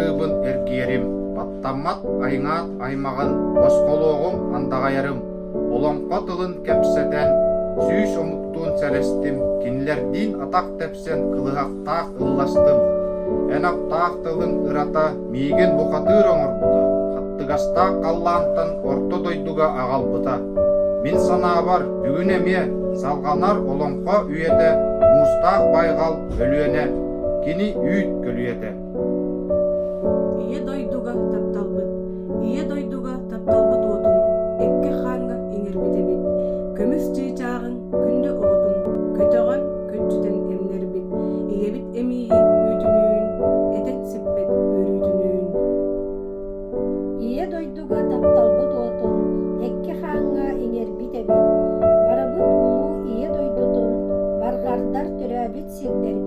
барыбын эркиерим, баттаммат айңаат аймагын боскологум андагайарым, олоңко тылын кепсетен, сүүс омуктуун сәрестим, кинлердин атак тепсен кылыхактаак ылластым, энактаак тылын ырата миген бухатыр оңорбута, хаттыгастаак каллаантан орто дойдуга агалбыта. Мин санаабар бүгүн эме салганар олоңко үйете, мустаак байгал өлүене, кини үйт көлүете. Ие дойдуга тапталбыт отун, экке ханга иңербитебит, көмүс чыычаагын күндө оотун, көтөгөн көччүтен эмнербит, иебит эмиигин үйтүнүүн, этет сиппет өрүүтүнүүн. Ие дойдуга тапталбыт отун, экке ханга иңербитебит, барабыт улуу ие дойдутун, баргардар төрөбүт сирдер